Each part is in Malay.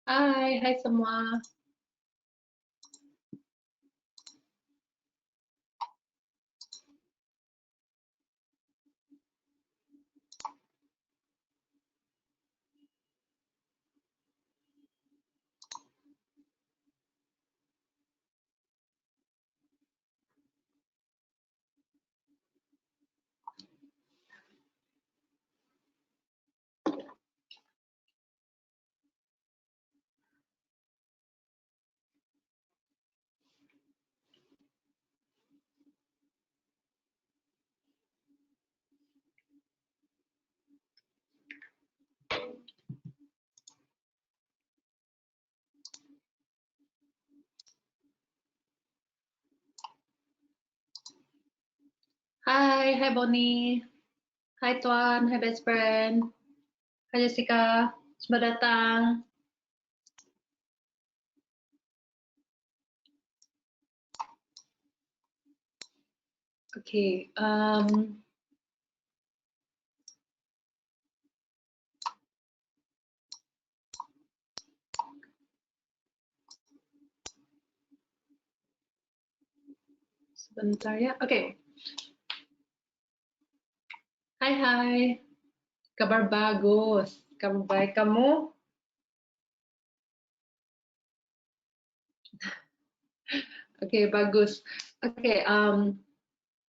Hai semua. Hai Bonnie. Hai Tuan, hai best friend. Hai Jessica, selamat datang. Oke, sebentar ya. Oke, hai. Kabar bagus. Kabar baik kamu? Oke, bagus. Oke,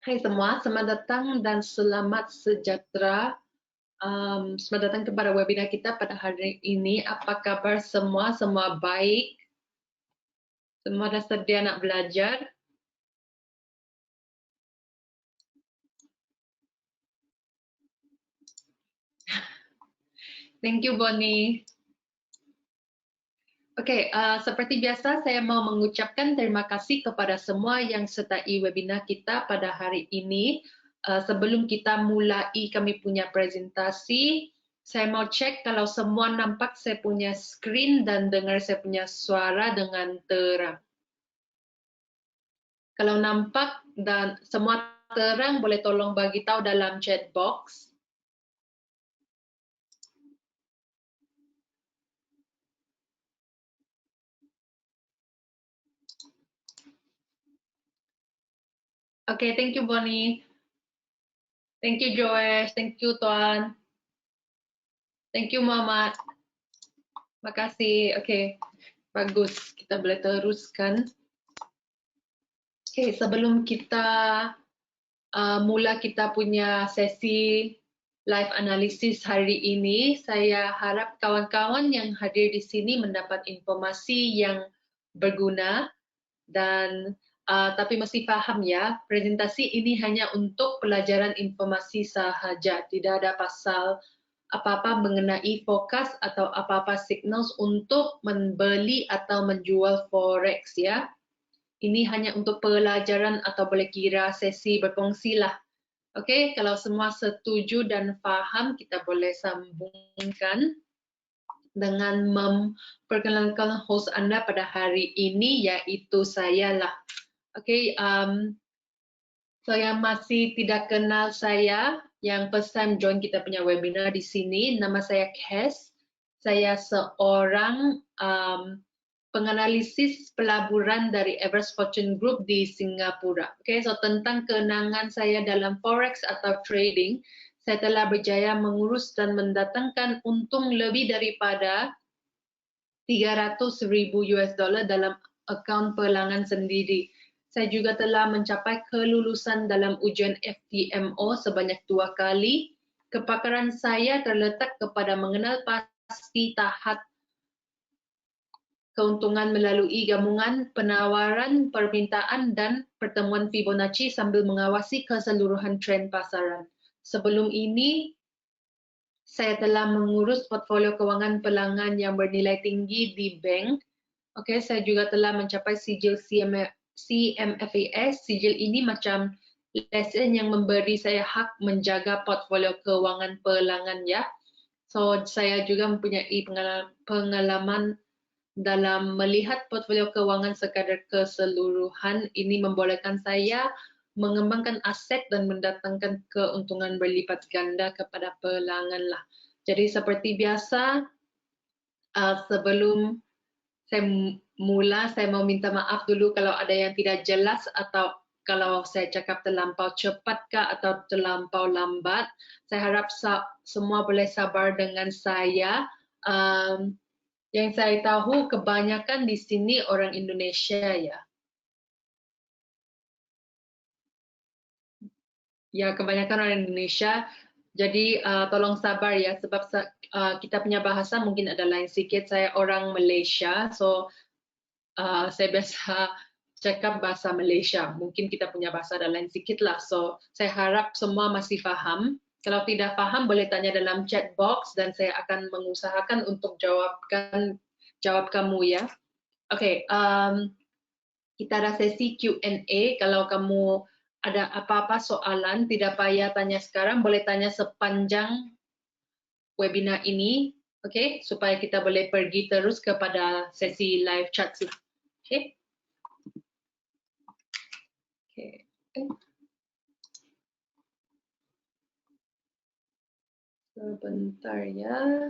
hai semua, selamat datang dan selamat sejahtera. Selamat datang kepada webinar kita pada hari ini. Apa kabar semua? Semua baik? Semua dah sedia nak belajar? Thank you, Bonnie. Oke, seperti biasa saya mau mengucapkan terima kasih kepada semua yang sertai webinar kita pada hari ini. Sebelum kita mulai kami punya presentasi, saya mau cek kalau semua nampak saya punya screen dan dengar saya punya suara dengan terang. Kalau nampak dan semua terang, boleh tolong bagi tahu dalam chat box. Oke, thank you Bonnie. Thank you Joyce, thank you Tuan. Thank you Muhammad. Makasih. Oke, bagus. Kita boleh teruskan. Oke, sebelum kita mula kita punya sesi live analisis hari ini, saya harap kawan-kawan yang hadir di sini mendapat informasi yang berguna dan tapi mesti paham ya, presentasi ini hanya untuk pelajaran informasi sahaja, tidak ada pasal apa-apa mengenai fokus atau apa-apa signals untuk membeli atau menjual forex ya. Ini hanya untuk pelajaran atau boleh kira sesi berkongsi lah. Oke, kalau semua setuju dan paham, kita boleh sambungkan dengan memperkenalkan host Anda pada hari ini, yaitu saya lah. Oke, saya masih tidak kenal saya, yang first time join kita punya webinar di sini. Nama saya Kes. Saya seorang penganalisis pelaburan dari Everest Fortune Group di Singapura. Oke, so tentang kenangan saya dalam forex atau trading, saya telah berjaya mengurus dan mendatangkan untung lebih daripada 300,000 US dollar dalam akaun pelangan sendiri. Saya juga telah mencapai kelulusan dalam ujian FTMO sebanyak 2 kali. Kepakaran saya terletak kepada mengenal pasti tahap keuntungan melalui gabungan penawaran, permintaan, dan pertemuan Fibonacci sambil mengawasi keseluruhan tren pasaran. Sebelum ini, saya telah mengurus portfolio keuangan pelangan yang bernilai tinggi di bank. Oke, saya juga telah mencapai sijil CMFAS. Sijil ini macam lesen yang memberi saya hak menjaga portfolio keuangan pelangan ya. So, saya juga mempunyai pengalaman dalam melihat portfolio keuangan sekadar keseluruhan. Ini membolehkan saya mengembangkan aset dan mendatangkan keuntungan berlipat ganda kepada pelangan lah. Jadi seperti biasa, sebelum saya mau minta maaf dulu kalau ada yang tidak jelas atau kalau saya cakap terlampau cepat kah atau terlampau lambat. Saya harap semua boleh sabar dengan saya. Yang saya tahu kebanyakan di sini orang Indonesia ya. Ya, kebanyakan orang Indonesia. Jadi tolong sabar ya, sebab kita punya bahasa mungkin ada lain sedikit. Saya orang Malaysia, so saya biasa cakap bahasa Malaysia. Mungkin kita punya bahasa ada lain sedikit lah. So saya harap semua masih faham. Kalau tidak paham boleh tanya dalam chat box dan saya akan mengusahakan untuk jawab kamu ya. Oke, kita ada sesi Q&A. Kalau kamu ada apa-apa soalan, tidak payah tanya sekarang, boleh tanya sepanjang webinar ini, oke? Supaya kita boleh pergi terus kepada sesi live chat. Oke? Oke. Sebentar ya.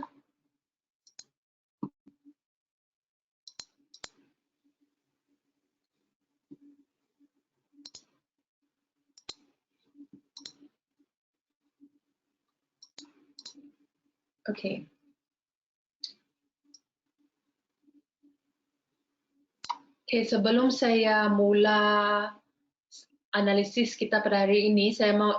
Oke. Oke, sebelum saya mula analisis kita pada hari ini, saya mau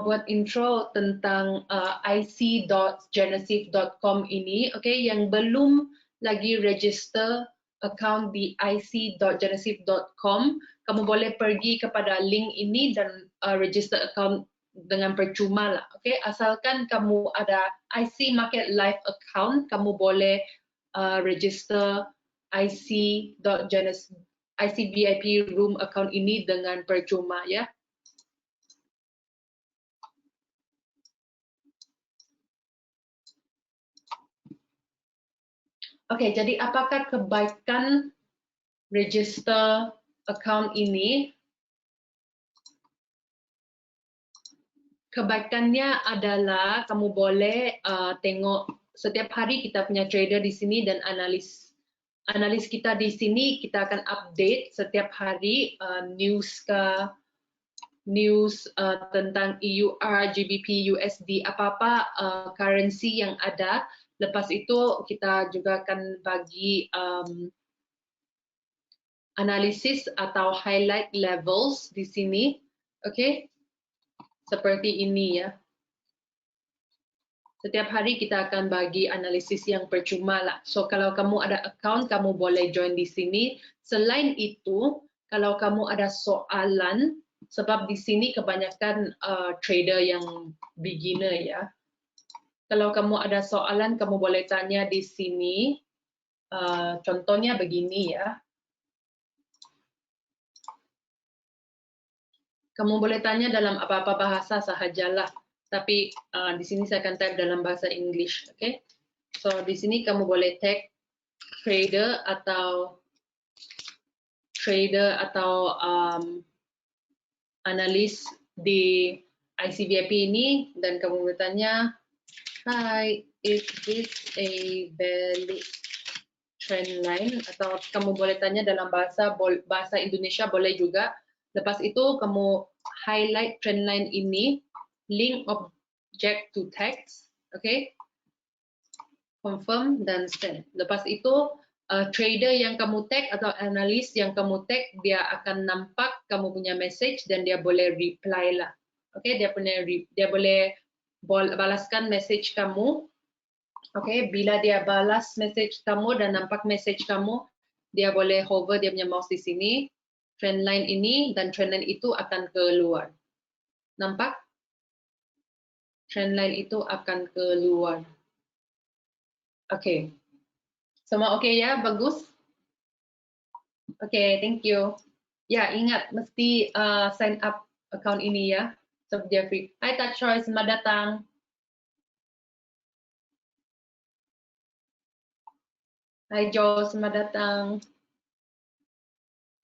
buat intro tentang ic.genesif.com ini, oke, yang belum lagi register account di ic.genesif.com, kamu boleh pergi kepada link ini dan register account dengan percuma lah, oke, asalkan kamu ada IC Market Live account, kamu boleh register ic.genesif IC VIP Room account ini dengan percuma ya. Oke, jadi apakah kebaikan register account ini? Kebaikannya adalah kamu boleh tengok setiap hari kita punya trader di sini dan analis kita di sini, kita akan update setiap hari news tentang EUR, GBP, USD, apa-apa currency yang ada. Lepas itu kita juga akan bagi analisis atau highlight levels di sini, oke? Seperti ini ya. Setiap hari kita akan bagi analisis yang percuma lah. So kalau kamu ada account, kamu boleh join di sini. Selain itu, kalau kamu ada soalan, sebab di sini kebanyakan trader yang beginner ya. Kalau kamu ada soalan, kamu boleh tanya di sini. Contohnya begini ya. Kamu boleh tanya dalam apa-apa bahasa sahajalah. Tapi di sini saya akan type dalam bahasa English, oke? Okay? So di sini kamu boleh tag trader atau analis di ICVIP ini dan kamu bertanya, hi, is this a valid trend line? Atau kamu boleh tanya dalam bahasa Indonesia boleh juga. Lepas itu kamu highlight trend line ini, link object to text, oke? Okay? Confirm dan send. Lepas itu trader yang kamu tag atau analis yang kamu tag, dia akan nampak kamu punya message dan dia boleh reply lah. Oke, okay? dia boleh balaskan message kamu. Oke, okay? Bila dia balas message kamu dan nampak message kamu, dia boleh hover dia punya mouse di sini, trend line ini dan trend line itu akan keluar. Nampak? Trend line itu akan keluar. Oke. Okay. Semua oke ya? Bagus? Oke, thank you. Ya, ingat mesti sign up account ini ya. So, Jeffrey. Hai Touch Choice, selamat datang. Hai Joe, selamat datang.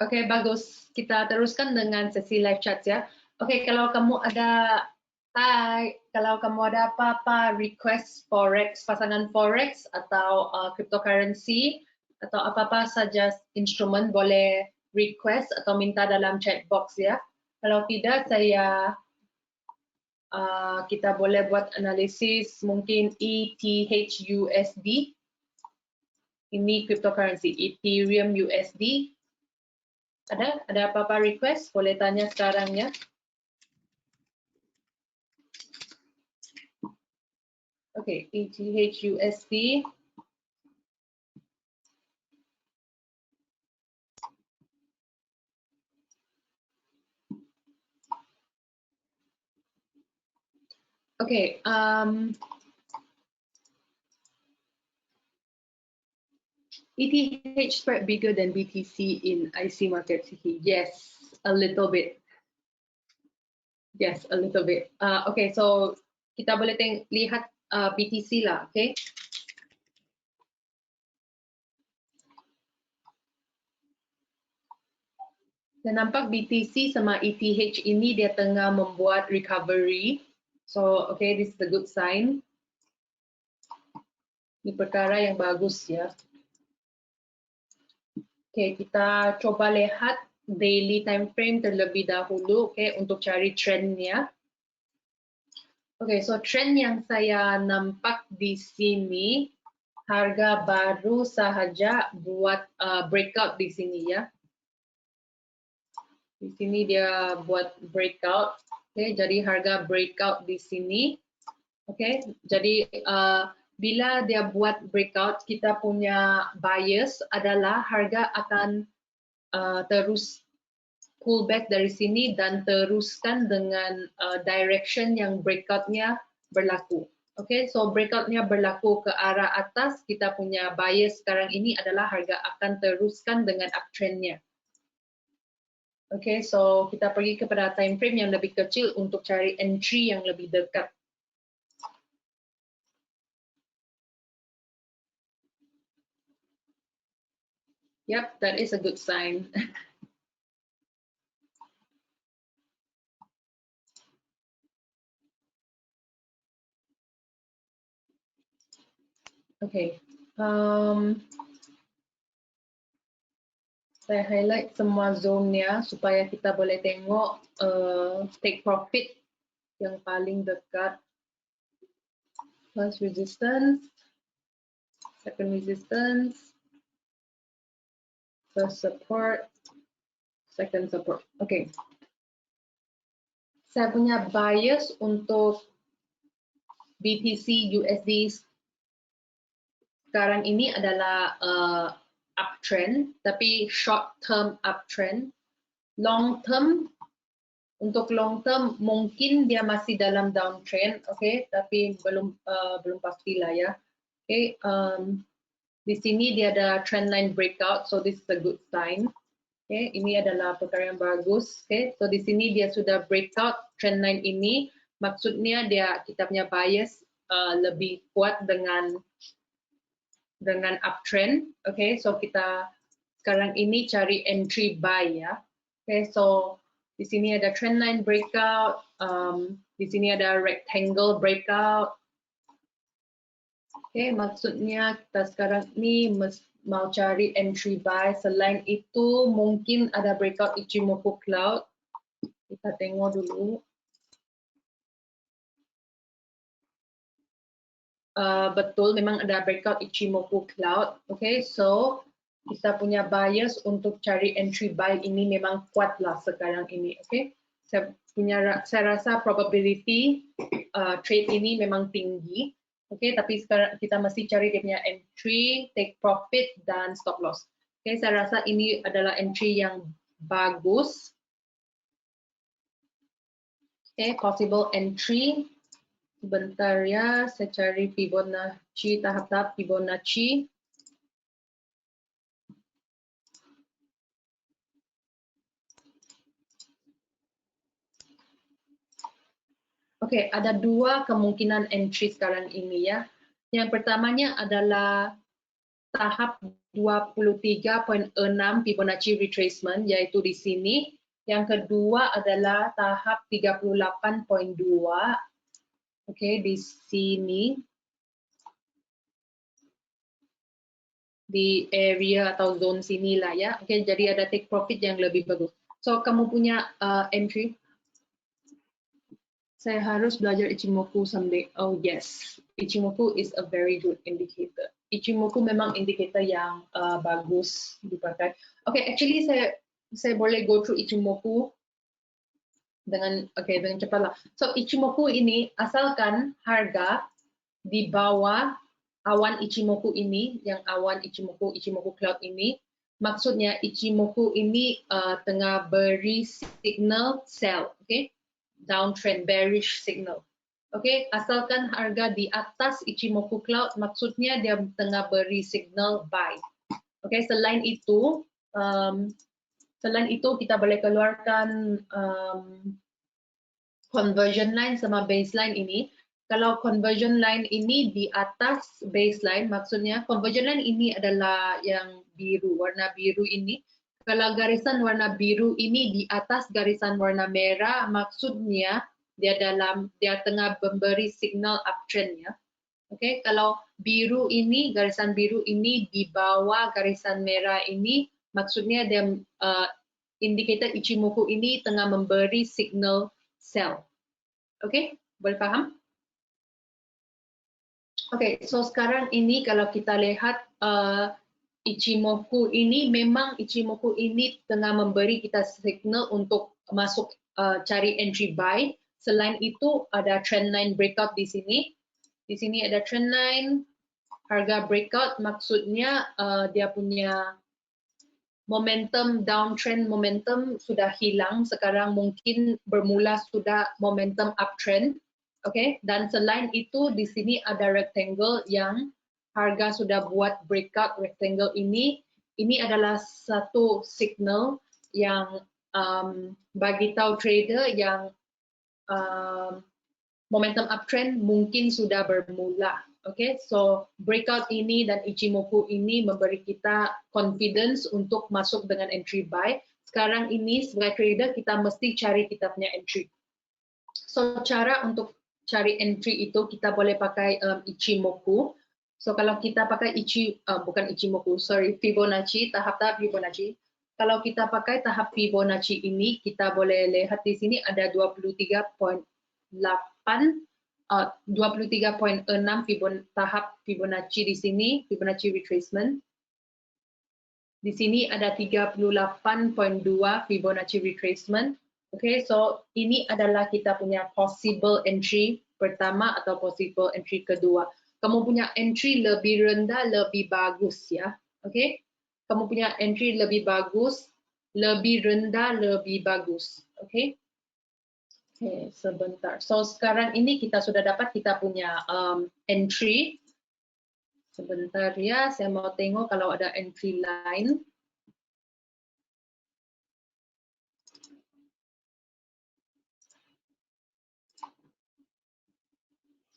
Oke, bagus. Kita teruskan dengan sesi live chat ya. Oke, kalau kamu ada Hai, kalau kamu ada apa-apa request forex, pasangan forex atau cryptocurrency atau apa-apa saja instrumen boleh request atau minta dalam chat box ya. Kalau tidak kita boleh buat analisis mungkin ETH-USD. Ini cryptocurrency Ethereum USD. Ada apa-apa request? Boleh tanya sekarang ya. Oke, ETH-USD. Okay, ETH spread bigger than BTC in IC market city? Yes, a little bit. Yes, a little bit. Okay, so kita boleh lihat BTC lah, okay? Dan nampak BTC sama ETH ini dia tengah membuat recovery. So, okay, this is a good sign. Ini perkara yang bagus ya. Okay, kita coba lihat daily time frame terlebih dahulu, okay, untuk cari trendnya. Okay, so trend yang saya nampak di sini, harga baru sahaja buat breakout di sini ya. Di sini dia buat breakout, okay, jadi harga breakout di sini, okay, jadi bila dia buat breakout, kita punya bias adalah harga akan terus pullback dari sini dan teruskan dengan direction yang breakoutnya berlaku. Okay, so breakoutnya berlaku ke arah atas, kita punya bias sekarang ini adalah harga akan teruskan dengan uptrendnya. Okay, so kita pergi kepada time frame yang lebih kecil untuk cari entry yang lebih dekat. Yep, that is a good sign. Okay, saya highlight semua zone-nya supaya kita boleh tengok take profit yang paling dekat. First resistance, second resistance, first support, second support. Okay. Saya punya bias untuk BTC USD sekarang ini adalah uptrend, tapi short term uptrend. Long term, untuk long term mungkin dia masih dalam downtrend, okay, tapi belum pastilah ya. Okay, di sini dia ada trendline breakout, so this is a good sign. Okay, ini adalah perkara yang bagus. Okay, so di sini dia sudah breakout trendline ini, maksudnya kita punya bias lebih kuat dengan uptrend. Okay, so kita sekarang ini cari entry buy ya. Okay, so di sini ada trendline breakout, di sini ada rectangle breakout. Okay, maksudnya kita sekarang ini mau cari entry buy. Selain itu mungkin ada breakout Ichimoku cloud. Kita tengok dulu. Betul, memang ada breakout Ichimoku cloud. Okay, so kita punya bias untuk cari entry buy ini memang kuat lah sekarang ini. Okay, saya rasa probability trade ini memang tinggi. Okay, tapi sekarang kita masih cari dia punya entry, take profit dan stop loss. Okay, saya rasa ini adalah entry yang bagus. Okay, possible entry. Sebentar ya, saya cari Fibonacci, tahap-tahap Fibonacci. Oke, ada dua kemungkinan entry sekarang ini ya. Yang pertamanya adalah tahap 23.6 Fibonacci retracement, yaitu di sini. Yang kedua adalah tahap 38.2 Oke, di sini di area atau zone sini lah ya. Oke, jadi ada take profit yang lebih bagus. So kamu punya entry. Saya harus belajar Ichimoku someday. Oh yes, Ichimoku is a very good indicator. Ichimoku memang indikator yang bagus dipakai. Okay, actually saya boleh go through Ichimoku dengan dengan cepat lah. So Ichimoku ini asalkan harga di bawah awan Ichimoku ini, yang awan Ichimoku cloud ini, maksudnya Ichimoku ini tengah beri signal sell, okay? Downtrend, bearish signal. Okay, asalkan harga di atas Ichimoku cloud, maksudnya dia tengah beri signal buy. Okay, selain itu kita boleh keluarkan conversion line sama baseline ini. Kalau conversion line ini di atas baseline, maksudnya conversion line ini adalah yang biru, warna biru ini. Kalau garisan warna biru ini di atas garisan warna merah, maksudnya dia tengah memberi signal uptrend ya. Oke, kalau biru ini, garisan biru ini di bawah garisan merah ini, maksudnya dia indikator Ichimoku ini tengah memberi signal sell. Oke, boleh paham? Oke, so sekarang ini kalau kita lihat Ichimoku ini, memang Ichimoku ini tengah memberi kita signal untuk masuk cari entry buy. Selain itu ada trend line breakout di sini. Di sini ada trend line, harga breakout, maksudnya dia punya momentum downtrend, momentum sudah hilang, sekarang mungkin bermula sudah momentum uptrend. Oke, dan selain itu di sini ada rectangle yang harga sudah buat breakout rectangle ini adalah satu signal yang bagi tahu trader yang momentum uptrend mungkin sudah bermula. Oke, so breakout ini dan Ichimoku ini memberi kita confidence untuk masuk dengan entry buy. Sekarang ini sebagai trader kita mesti cari kita punya entry. So cara untuk cari entry itu kita boleh pakai Ichimoku. So kalau kita pakai Fibonacci, tahap-tahap Fibonacci. Kalau kita pakai tahap Fibonacci ini, kita boleh lihat di sini ada 23.6 tahap Fibonacci di sini, Fibonacci retracement. Di sini ada 38.2 Fibonacci retracement. Oke, so ini adalah kita punya possible entry pertama atau possible entry kedua. Kamu punya entry lebih rendah, lebih bagus ya. Oke, kamu punya entry lebih bagus, lebih rendah, lebih bagus. Oke. Oke, sebentar. So sekarang ini kita sudah dapat kita punya entry. Sebentar ya, saya mau tengok kalau ada entry line.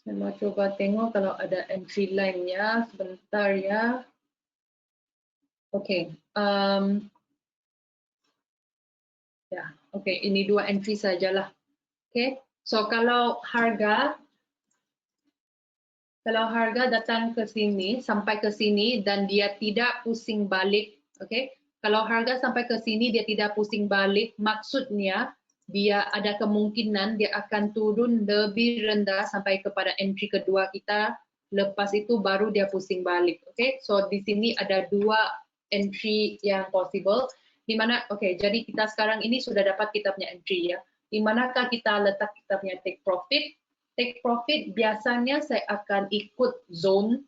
Saya mau coba tengok kalau ada entry line ya, sebentar ya. Oke, ya, oke, ini dua entry sajalah. Oke, so kalau harga datang ke sini, sampai ke sini dan dia tidak pusing balik, oke? Kalau harga sampai ke sini dia tidak pusing balik, maksudnya dia ada kemungkinan dia akan turun lebih rendah sampai kepada entry kedua kita. Lepas itu baru dia pusing balik, oke? So di sini ada dua entry yang possible. Di mana, oke, jadi kita sekarang ini sudah dapat kita punya entry ya. Di manakah kita letak kita punya take profit? Take profit biasanya saya akan ikut zone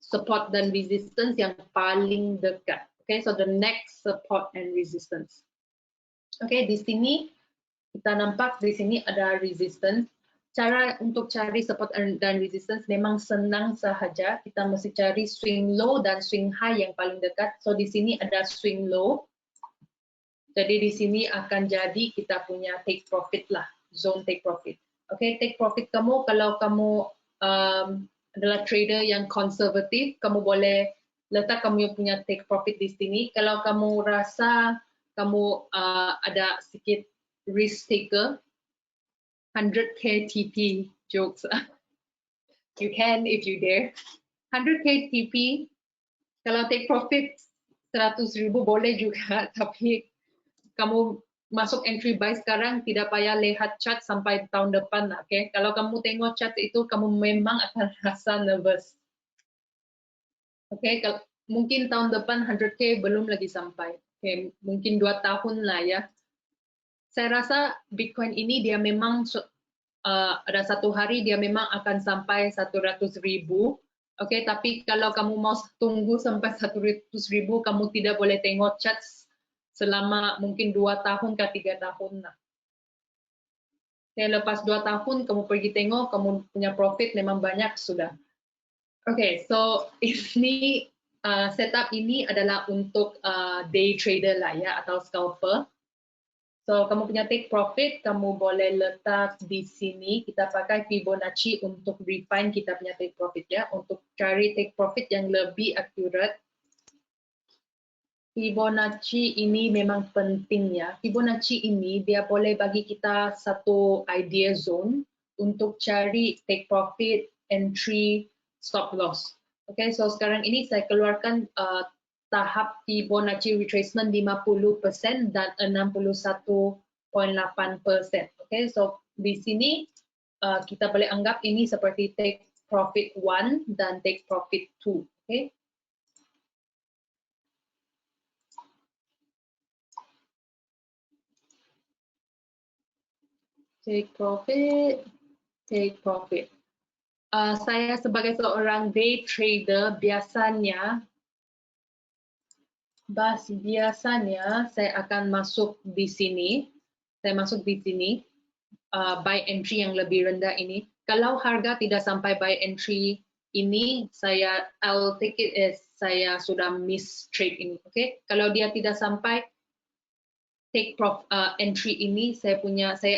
support dan resistance yang paling dekat. Okay, so the next support and resistance. Okay, di sini kita nampak di sini ada resistance. Cara untuk cari support dan resistance memang senang sahaja. Kita mesti cari swing low dan swing high yang paling dekat. So di sini ada swing low. Jadi di sini akan jadi kita punya take profit lah, zone take profit. Oke, take profit kamu kalau kamu adalah trader yang konservatif, kamu boleh letak kamu punya take profit di sini. Kalau kamu rasa kamu ada sedikit risk taker, 100k TP jokes. You can if you dare. 100k TP, kalau take profit 100,000 boleh juga, tapi kamu masuk entry buy sekarang tidak payah lihat chart sampai tahun depan, okay? Kalau kamu tengok chart itu, kamu memang akan rasa nervous. Okay, mungkin tahun depan 100k belum lagi sampai. Okay, mungkin 2 tahun lah ya. Saya rasa Bitcoin ini dia memang ada satu hari dia memang akan sampai 100.000. Okay, tapi kalau kamu mau tunggu sampai 100.000, kamu tidak boleh tengok chart selama mungkin 2 tahun ke 3 tahun lah. Okay, lepas 2 tahun kamu pergi tengok, kamu punya profit memang banyak sudah. Okay, so ini setup ini adalah untuk day trader lah ya, atau scalper. So kamu punya take profit, kamu boleh letak di sini. Kita pakai Fibonacci untuk refine kita punya take profit ya, untuk cari take profit yang lebih accurate. Fibonacci ini memang penting ya. Fibonacci ini dia boleh bagi kita satu idea zone untuk cari take profit, entry, stop loss. Okay, so sekarang ini saya keluarkan tahap Fibonacci retracement 50% dan 61.8%. Okay, so di sini kita boleh anggap ini seperti take profit 1 dan take profit 2. Okay. Take profit, take profit. Saya sebagai seorang day trader biasanya saya akan masuk di sini. Saya masuk di sini buy entry yang lebih rendah ini. Kalau harga tidak sampai buy entry ini, I'll take it as saya sudah miss trade ini. Okay? Kalau dia tidak sampai take profit entry ini, saya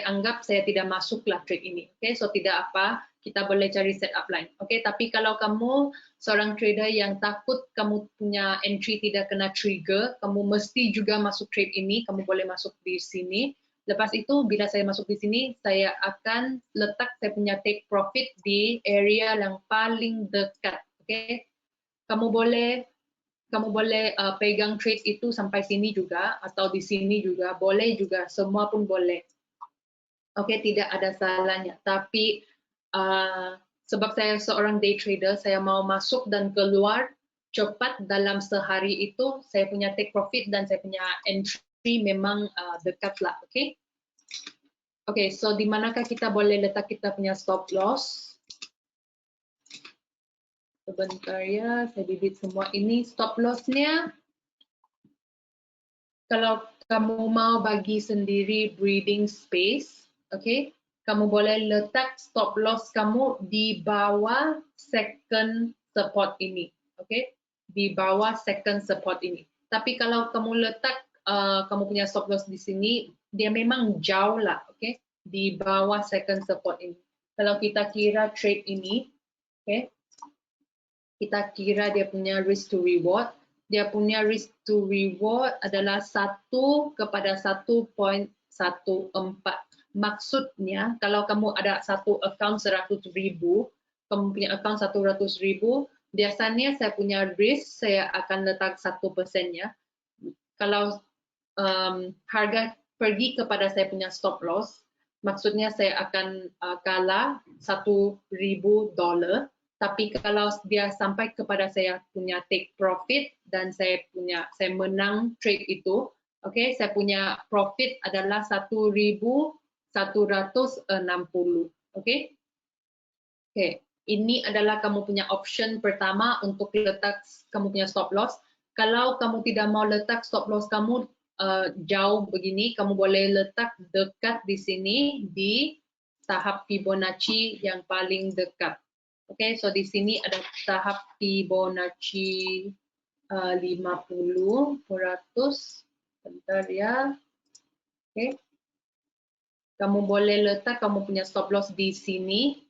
anggap saya tidak masuklah trade ini. Okay? So tidak apa, kita boleh cari setup line. Okay, tapi kalau kamu seorang trader yang takut kamu punya entry tidak kena trigger, kamu mesti juga masuk trade ini, kamu boleh masuk di sini. Lepas itu, bila saya masuk di sini, saya akan letak saya punya take profit di area yang paling dekat. Okay, kamu boleh pegang trade itu sampai sini juga, atau di sini juga, boleh juga, semua pun boleh. Oke, tidak ada salahnya. Tapi sebab saya seorang day trader, saya mau masuk dan keluar cepat dalam sehari itu, saya punya take profit dan saya punya entry memang dekat lah, oke? Oke, so di manakah kita boleh letak kita punya stop loss? Sebentar ya, saya delete semua ini. Stop loss-nya, kalau kamu mau bagi sendiri breathing space, oke? Kamu boleh letak stop loss kamu di bawah second support ini, okay? Di bawah second support ini. Tapi kalau kamu letak kamu punya stop loss di sini, dia memang jauh lah, okay? Di bawah second support ini. Kalau kita kira trade ini, okay? Kita kira dia punya risk to reward. Dia punya risk to reward adalah 1/1.14. Maksudnya, kalau kamu ada satu account 100.000, kamu punya account 100.000, biasanya saya punya risk, saya akan letak 1% ya. Kalau harga pergi kepada saya punya stop loss, maksudnya saya akan kalah $1.000. Tapi kalau dia sampai kepada saya punya take profit dan saya menang trade itu, okay, saya punya profit adalah 1.160, okay? Okay, ini adalah kamu punya option pertama untuk letak kamu punya stop loss. Kalau kamu tidak mau letak stop loss kamu jauh begini, kamu boleh letak dekat di sini di tahap Fibonacci yang paling dekat. Okay, so di sini ada tahap Fibonacci 50 per ratus. Bentar ya. Okay. Kamu boleh letak kamu punya stop loss di sini.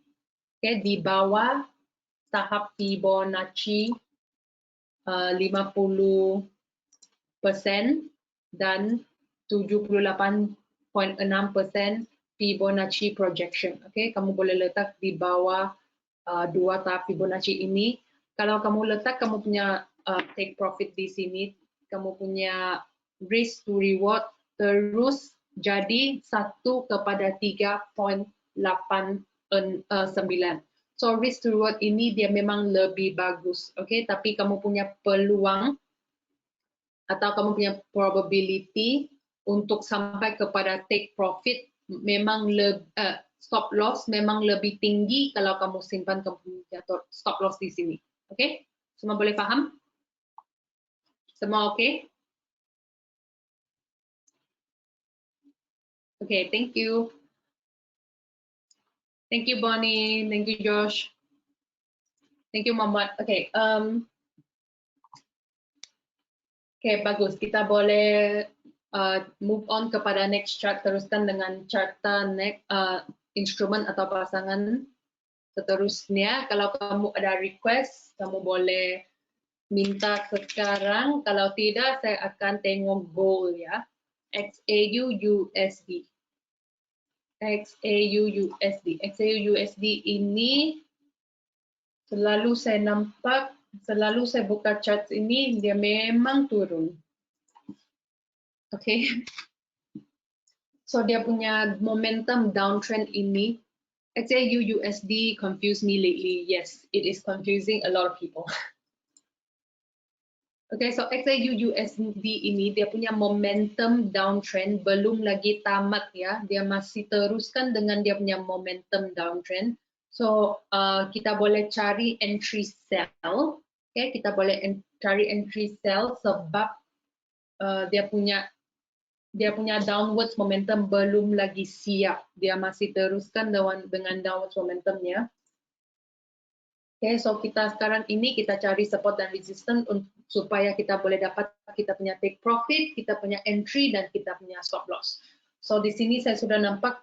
Okay, di bawah tahap Fibonacci 50% dan 78.6% Fibonacci projection. Okay, kamu boleh letak di bawah dua tahap Fibonacci ini. Kalau kamu letak kamu punya take profit di sini, kamu punya risk to reward terus jadi 1/3.89. So risk to reward ini dia memang lebih bagus, okay? Tapi kamu punya peluang atau kamu punya probability untuk sampai kepada take profit memang stop loss memang lebih tinggi kalau kamu simpan kamu punya stop loss di sini. Oke? Semua boleh paham? Semua oke? Oke, thank you. Thank you Bonnie, thank you Josh. Thank you Muhammad. Oke, bagus. Kita boleh move on kepada next chart, teruskan dengan charta next instrumen atau pasangan seterusnya. Kalau kamu ada request, kamu boleh minta sekarang. Kalau tidak, saya akan tengok goal ya. XAU USD. XAU USD. XAU USD ini selalu saya nampak, selalu saya buka chart ini, dia memang turun. Oke. So dia punya momentum downtrend ini. XAU USD confused me lately. Yes, it is confusing a lot of people. Okay, so XAU USD ini dia punya momentum downtrend belum lagi tamat ya. Dia masih teruskan dengan dia punya momentum downtrend. So kita boleh cari entry sell. Okay, kita boleh cari entry sell sebab dia punya downwards momentum belum lagi siap. Dia masih teruskan dengan downwards momentumnya. Oke, so kita sekarang ini kita cari support dan resistance supaya kita boleh dapat kita punya take profit, kita punya entry, dan kita punya stop loss. So di sini saya sudah nampak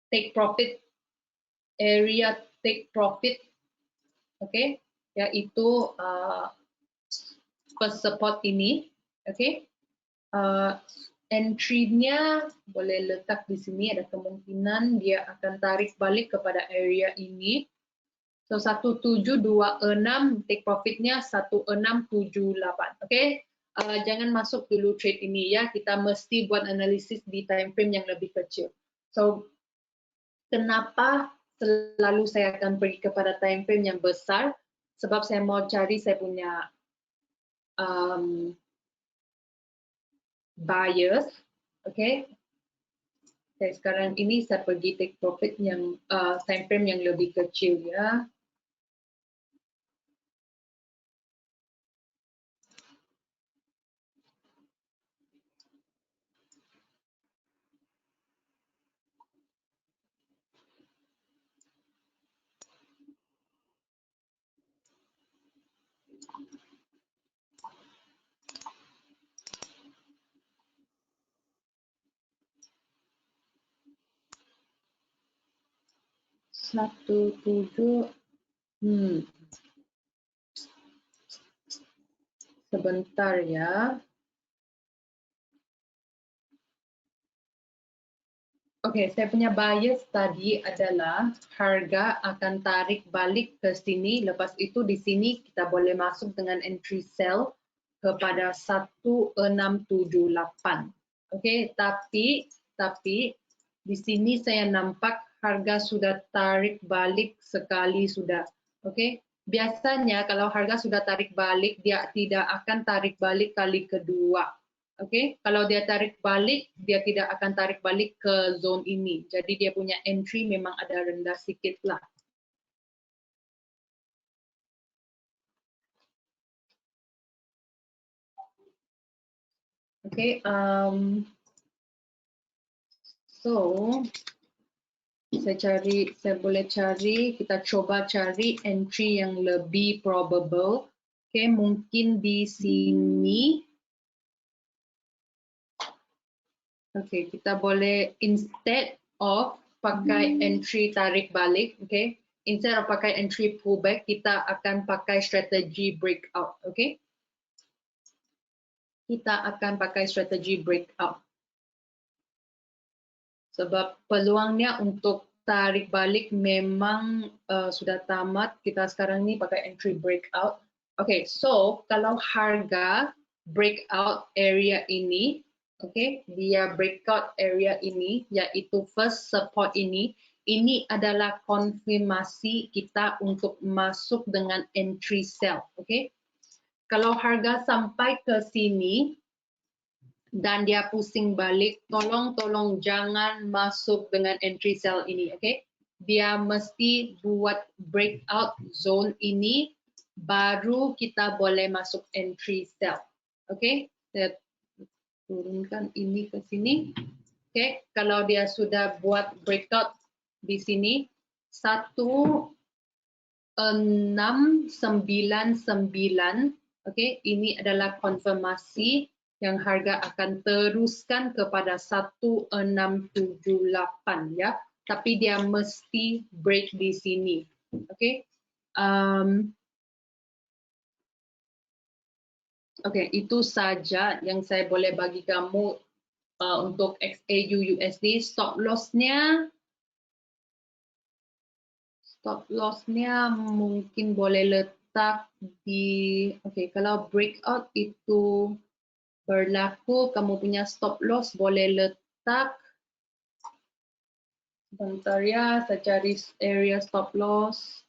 take profit, area take profit, oke, yaitu support ini, oke. Entry-nya boleh letak di sini, ada kemungkinan dia akan tarik balik kepada area ini. So 1726 take profitnya 1678. Oke, jangan masuk dulu trade ini ya. Kita mesti buat analisis di time frame yang lebih kecil. So kenapa selalu saya akan pergi kepada time frame yang besar? Sebab saya mau cari saya punya buyers. Oke. Sekarang ini saya pergi take profit yang time frame yang lebih kecil ya. Sebentar ya. Oke, saya punya bias tadi adalah harga akan tarik balik ke sini. Lepas itu di sini kita boleh masuk dengan entry sell kepada 1678. Oke, tapi di sini saya nampak harga sudah tarik balik sekali sudah. Oke, biasanya kalau harga sudah tarik balik, dia tidak akan tarik balik kali kedua. Oke, kalau dia tarik balik, dia tidak akan tarik balik ke zone ini. Jadi dia punya entry memang ada rendah sedikit lah. Oke, so saya boleh cari, kita coba cari entry yang lebih probable. Oke, mungkin di sini. Oke, kita boleh instead of pakai entry tarik balik, oke, instead of pakai entry pullback, kita akan pakai strategi breakout, oke. Kita akan pakai strategi breakout. sebab peluangnya untuk tarik balik memang sudah tamat. Kita sekarang ni pakai entry breakout. Okay, so kalau harga breakout area ini, okay, dia breakout area ini, yaitu first support ini adalah konfirmasi kita untuk masuk dengan entry sell. Okay, kalau harga sampai ke sini dan dia pusing balik, tolong jangan masuk dengan entry sell ini, okay? Dia mesti buat breakout zone ini, baru kita boleh masuk entry sell, okay? Saya turunkan ini ke sini, okay? Kalau dia sudah buat breakout di sini, 1699, okay? Ini adalah konfirmasi yang harga akan teruskan kepada 1678 ya, tapi dia mesti break di sini, okay? Okay, itu saja yang saya boleh bagi kamu untuk XAU USD. Stop lossnya mungkin boleh letak di, okay, kalau breakout itu berlaku, kamu punya stop loss boleh letak, sebentar ya, saya cari area stop loss.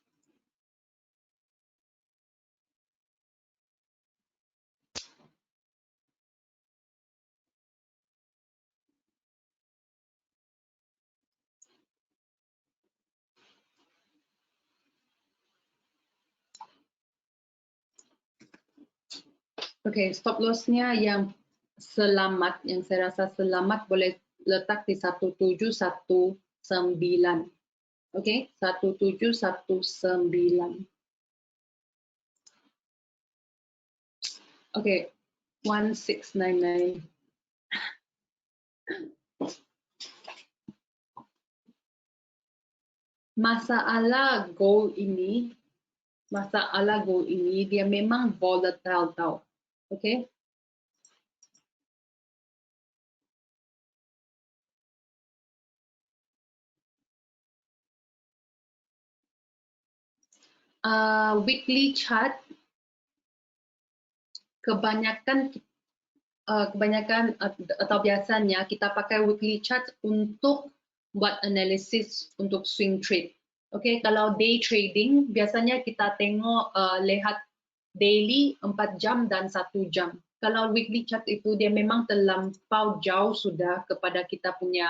Okay, stop lossnya yang selamat, yang saya rasa selamat boleh letak di 1719. Okay, 1719. Okay, 1699. Masalah gold ini dia memang volatile tau. Okay? Weekly chart kebanyakan atau biasanya kita pakai weekly chart untuk buat analisis untuk swing trade. Okay, kalau day trading biasanya kita tengok lihat daily 4 jam dan 1 jam. Kalau weekly chart itu dia memang terlampau jauh sudah kepada kita punya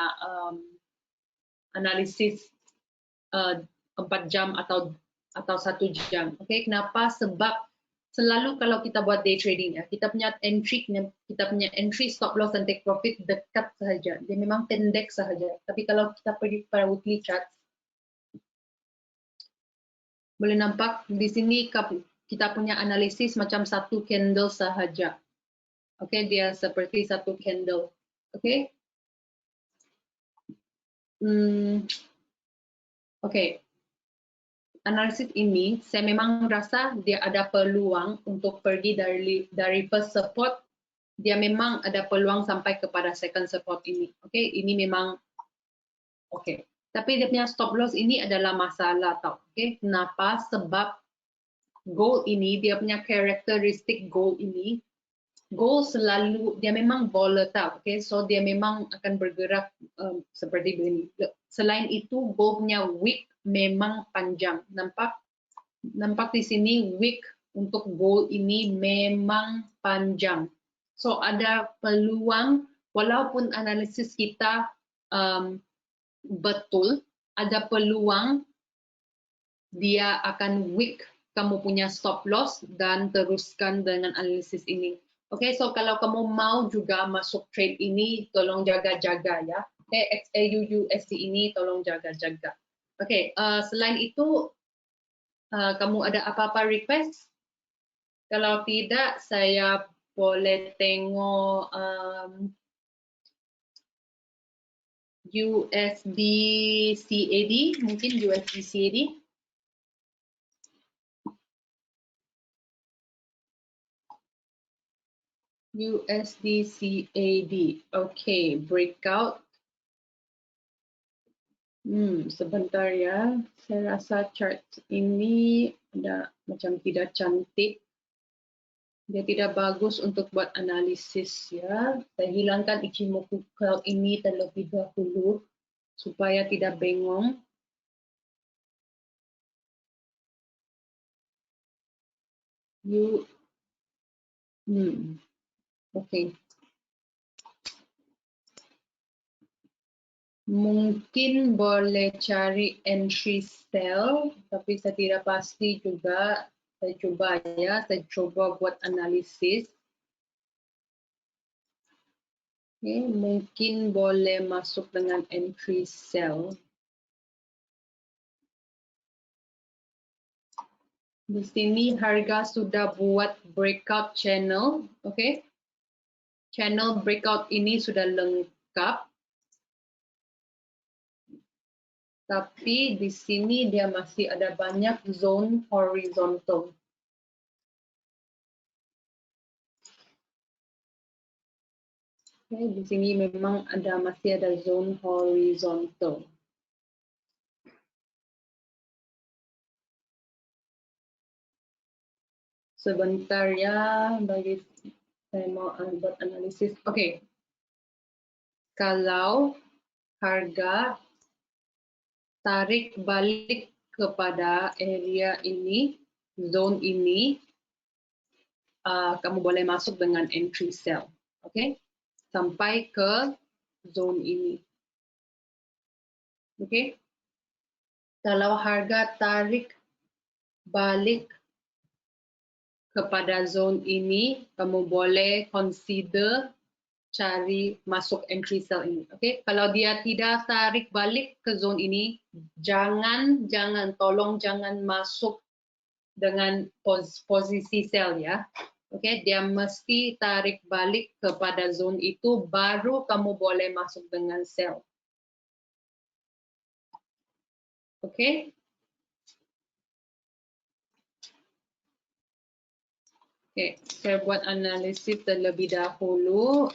analisis 4 jam atau 1 jam. Okay, kenapa? Sebab selalu kalau kita buat day trading ya, kita punya entry, stop loss dan take profit dekat sahaja. Dia memang pendek sahaja. Tapi kalau kita pergi pada weekly chart, boleh nampak di sini kita punya analisis macam satu candle sahaja. Okay, dia seperti satu candle. Okay. Okay. Analisis ini saya memang rasa dia ada peluang untuk pergi dari first support, dia memang ada peluang sampai kepada second support ini. Okay, ini memang okay. Tapi dia punya stop loss ini adalah masalah tau. Okay, kenapa? Sebab gold ini dia punya karakteristik gold ini, gold selalu dia memang volatile. Okay, so dia memang akan bergerak seperti begini. Selain itu gold punya wick memang panjang. Nampak di sini wick untuk gold ini memang panjang. So ada peluang walaupun analisis kita betul, ada peluang dia akan wick kamu punya stop loss dan teruskan dengan analisis ini. Okay, so kalau kamu mau juga masuk trade ini, tolong jaga-jaga ya. Okay, XAU USD ini tolong jaga-jaga. Okay, selain itu, kamu ada apa-apa request? Kalau tidak, saya boleh tengok USD CAD, mungkin USD CAD. USD CAD, okay, breakout. Sebentar ya. Saya rasa chart ini ada macam tidak cantik. Dia tidak bagus untuk buat analisis ya. Saya hilangkan Ichimoku Cloud ini terlebih dahulu supaya tidak bengong. Okay. Mungkin boleh cari entry sell, tapi saya tidak pasti juga. Saya coba ya, saya coba buat analisis. Okay, mungkin boleh masuk dengan entry sell. Di sini harga sudah buat breakout channel, okay? Channel breakout ini sudah lengkap. Tapi di sini dia masih ada banyak zone horizontal. Okay, di sini memang masih ada zone horizontal. Sebentar ya, bagi saya mau buat analisis. Okay. Kalau harga tarik balik kepada area ini, zone ini, kamu boleh masuk dengan entry sell, okay? Sampai ke zone ini, okay? Kalau harga tarik balik kepada zone ini, kamu boleh consider cari masuk entry sell ini, okay? Kalau dia tidak tarik balik ke zone ini, tolong jangan masuk dengan posisi sell ya. Okay, dia mesti tarik balik kepada zone itu, baru kamu boleh masuk dengan sell. Okay? Okay, saya buat analisis terlebih dahulu.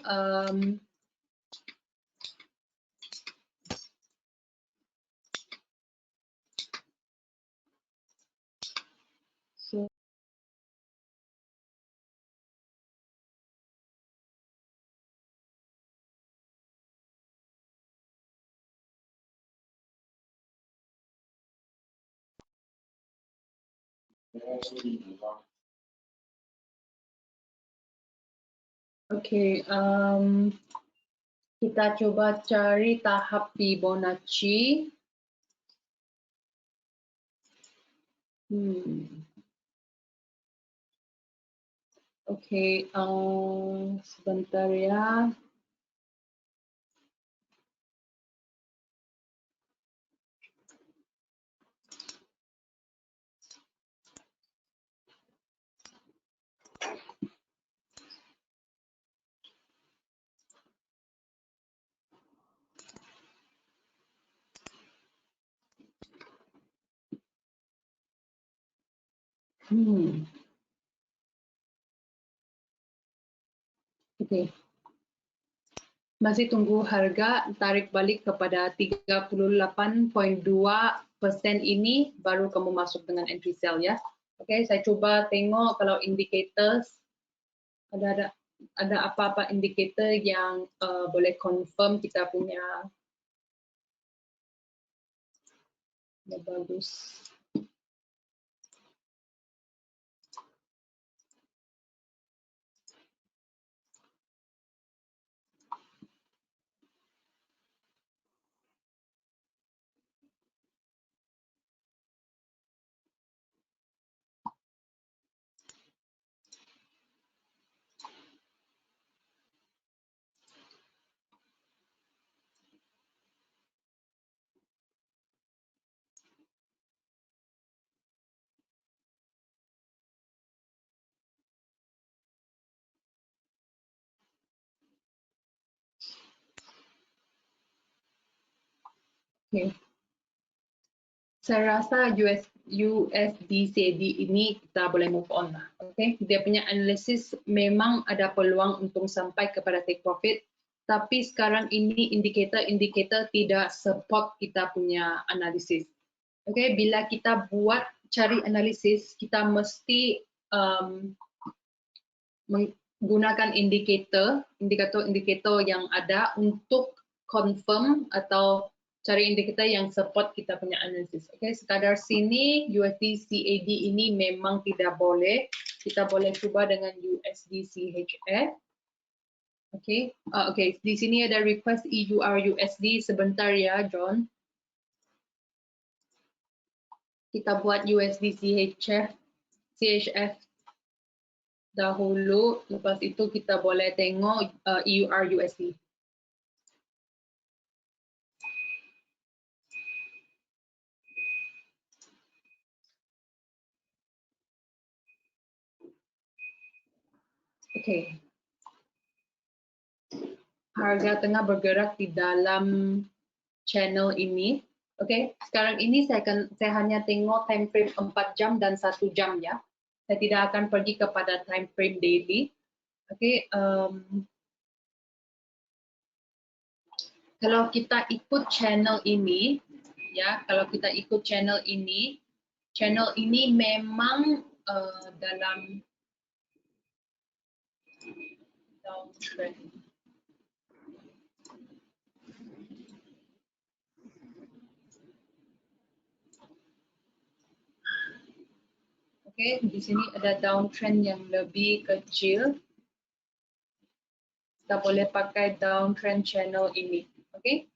Okay, kita coba cari tahap Fibonacci. Okay, sebentar ya. Okay. Masih tunggu harga tarik balik kepada 38.2% ini, baru kamu masuk dengan entry sell ya. Oke, saya coba tengok kalau indicators, ada apa-apa indikator yang boleh confirm kita punya bagus. Okay. Saya rasa USD/CAD ini kita boleh move on lah. Okay. Dia punya analisis memang ada peluang untuk sampai kepada take profit. Tapi sekarang ini indikator-indikator tidak support kita punya analisis. Okay, bila kita buat cari analisis, kita mesti menggunakan indikator yang ada untuk confirm atau cari indikator yang support kita punya analisis. Okay, sekadar sini USD CAD ini memang tidak boleh. Kita boleh cuba dengan USD CHF. Okay, okay. Di sini ada request EUR USD sebentar ya, John. Kita buat USD CHF dahulu. Lepas itu kita boleh tengok EUR USD. Okay. Harga tengah bergerak di dalam channel ini. Oke, sekarang ini saya hanya tengok time frame 4 jam dan 1 jam ya. Saya tidak akan pergi kepada time frame daily. Oke, kalau kita ikut channel ini, ya, kalau kita ikut channel ini memang dalam downtrend. Oke, di sini ada downtrend yang lebih kecil. Kita boleh pakai downtrend channel ini. Oke.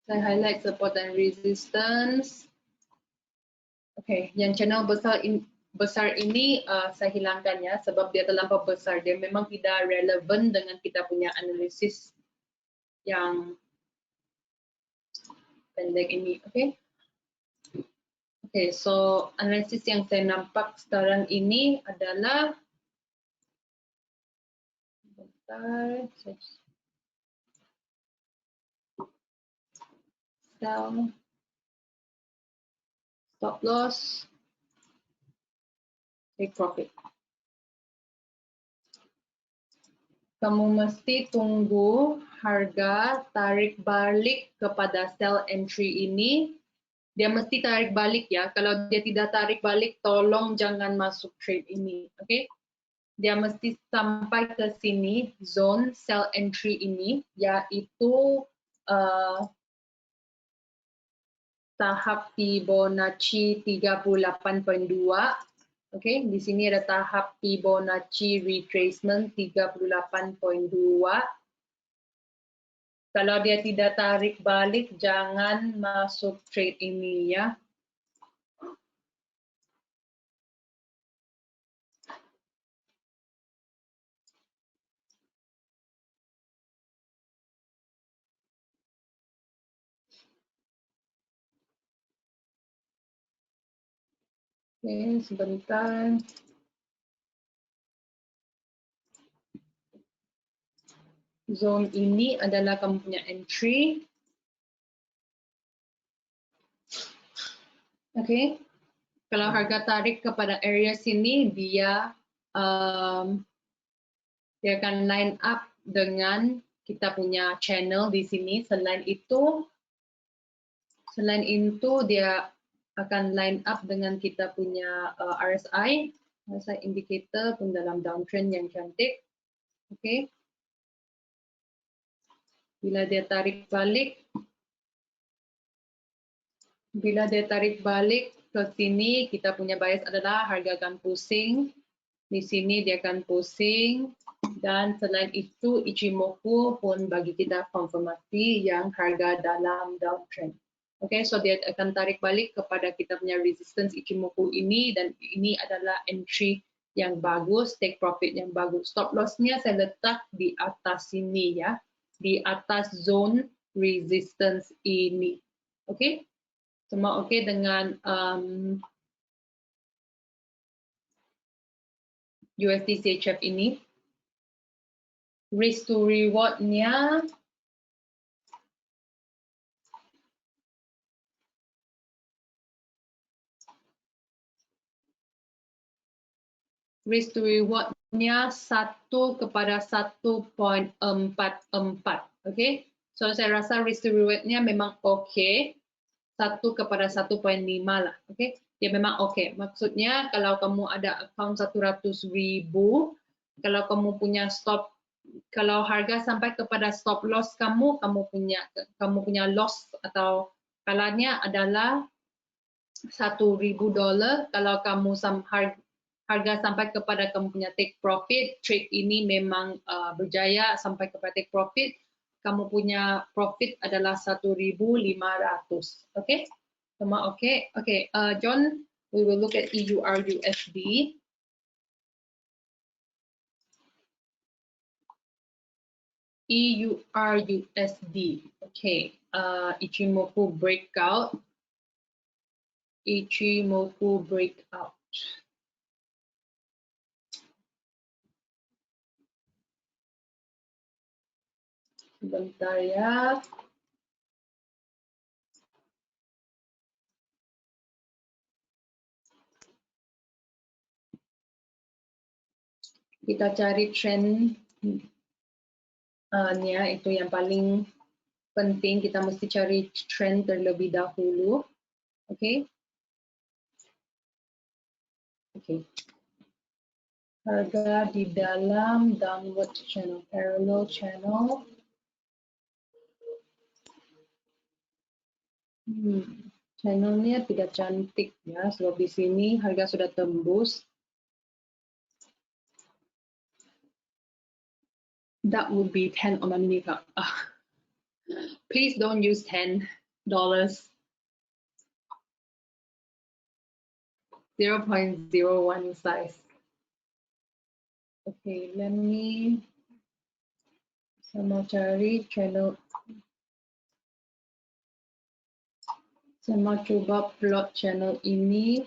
Saya highlight support and resistance. Oke, yang channel besar ini saya hilangkan ya, sebab dia terlampau besar. Dia memang tidak relevan dengan kita punya analisis yang pendek ini. Oke. Oke, so analisis yang saya nampak sekarang ini adalah sell, stop loss, take profit. Kamu mesti tunggu harga tarik balik kepada sell entry ini. Dia mesti tarik balik ya. Kalau dia tidak tarik balik, tolong jangan masuk trade ini. Oke? Dia mesti sampai ke sini, zone sell entry ini, yaitu tahap Fibonacci 38.2. Oke, di sini ada tahap Fibonacci retracement 38.2. Kalau dia tidak tarik balik, jangan masuk trade ini ya. Oke, sebentar. Zone ini adalah kamu punya entry. Oke, kalau harga tarik kepada area sini, dia akan line up dengan kita punya channel di sini. Selain itu dia akan line up dengan kita punya RSI indicator pun dalam downtrend yang cantik. Oke. Bila dia tarik balik ke sini, kita punya bias adalah harga akan pusing. Di sini dia akan pusing. Dan selain itu, Ichimoku pun bagi kita konfirmasi yang harga dalam downtrend. Oke, so dia akan tarik balik kepada kita punya resistance Ichimoku ini, dan ini adalah entry yang bagus, take profit yang bagus. Stop loss-nya saya letak di atas sini ya. Di atas zone resistance ini. Oke? Semua oke dengan USD CHF ini. Risk to reward-nya risk to reward-nya 1/1.44. Okay, so saya rasa risk to reward-nya memang okay, 1/1.5 lah. Okay, dia memang okay. Maksudnya kalau kamu ada account 100,000, kalau kamu punya stop, kalau harga sampai kepada stop loss kamu punya loss atau kalanya adalah $1,000. Kalau kamu harga sampai kepada kamu punya take profit, trade ini memang berjaya sampai kepada take profit, kamu punya profit adalah 1,500. Okay, semua okay. Okay, John, we will look at EURUSD. EURUSD. Okay, Ichimoku breakout. Ichimoku breakout. Sebentar ya. Kita cari trend nya, itu yang paling penting. Kita mesti cari trend terlebih dahulu. Okay. Okay. Harga di dalam downward channel, parallel channel. Channelnya tidak cantik ya, sebab di sini harga sudah tembus. That would be 10 on my mini cup. Please don't use $10. 0.01 size. Okay, let me. Saya mau cari channel. Saya mau coba plot channel ini.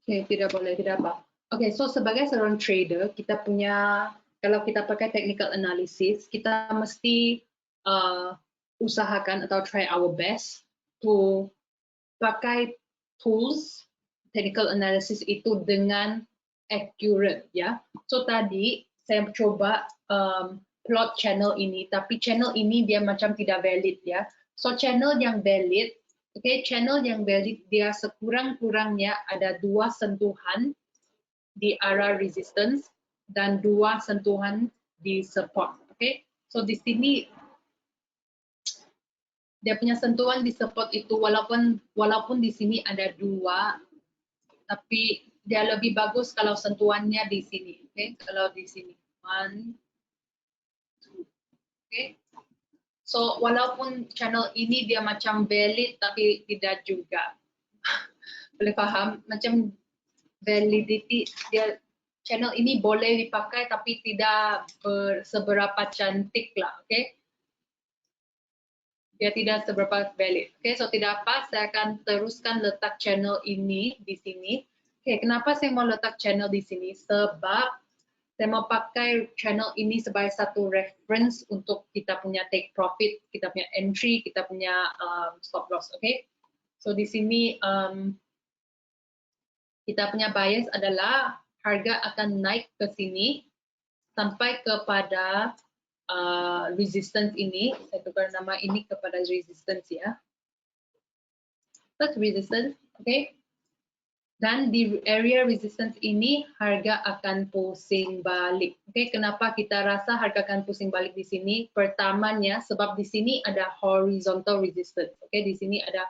Okay, tidak boleh, tidak apa. Okay, so sebagai seorang trader, kita punya, kalau kita pakai technical analysis, kita mesti usahakan atau try our best to pakai tools technical analysis itu dengan accurate ya. So tadi saya coba plot channel ini, tapi channel ini dia macam tidak valid ya. So channel yang valid, okay, channel yang valid dia sekurang-kurangnya ada 2 sentuhan di arah resistance dan 2 sentuhan di support. Okay, so di sini dia punya sentuhan di support itu walaupun di sini ada 2, tapi dia lebih bagus kalau sentuhannya di sini. Okay, kalau di sini 1, 2. Okay. So walaupun channel ini dia macam valid tapi tidak juga. Boleh paham? Macam validity dia, channel ini boleh dipakai tapi tidak seberapa cantik lah. Okay. Dia tidak seberapa valid. Okay, so tidak apa, saya akan teruskan letak channel ini di sini. Okay, kenapa saya mau letak channel di sini? Sebab saya mau pakai channel ini sebagai satu reference untuk kita punya take profit, kita punya entry, kita punya stop loss. Okay, so di sini kita punya bias adalah harga akan naik ke sini sampai kepada resistance ini. Saya tukar nama ini kepada resistance ya. That's resistance, okay. Dan di area resistance ini harga akan pusing balik. Okay, kenapa kita rasa harga akan pusing balik di sini? Pertamanya sebab di sini ada horizontal resistance. Okay, di sini ada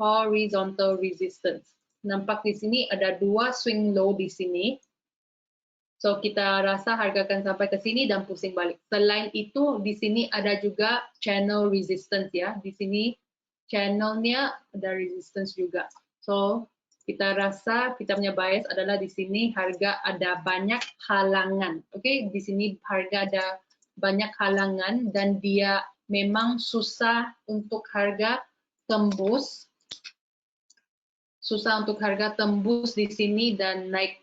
horizontal resistance. Nampak di sini ada 2 swing low di sini. So kita rasa harga akan sampai ke sini dan pusing balik. Selain itu di sini ada juga channel resistance ya. Di sini channelnya ada resistance juga. So kita rasa kita punya bias adalah di sini harga ada banyak halangan. Oke, di sini harga ada banyak halangan dan dia memang susah untuk harga tembus. Susah untuk harga tembus di sini dan naik.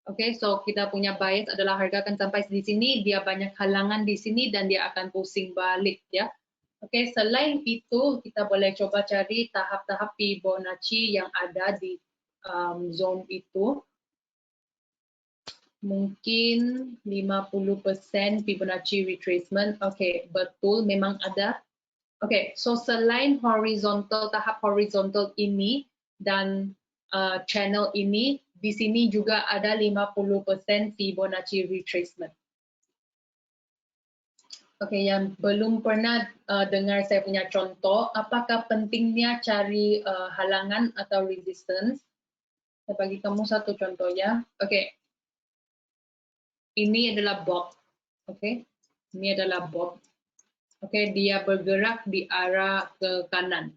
Oke, so kita punya bias adalah harga akan sampai di sini, dia banyak halangan di sini dan dia akan pusing balik ya. Oke, selain itu kita boleh coba cari tahap-tahap Fibonacci yang ada di zone itu. Mungkin 50% Fibonacci retracement. Oke, betul memang ada. Oke, so selain horizontal, tahap horizontal ini dan channel ini, di sini juga ada 50% Fibonacci retracement. Oke, yang belum pernah dengar saya punya contoh, apakah pentingnya cari halangan atau resistance? Saya bagi kamu satu contoh ya. Oke, ini adalah bob. Oke, ini adalah bob. Oke, dia bergerak di arah ke kanan.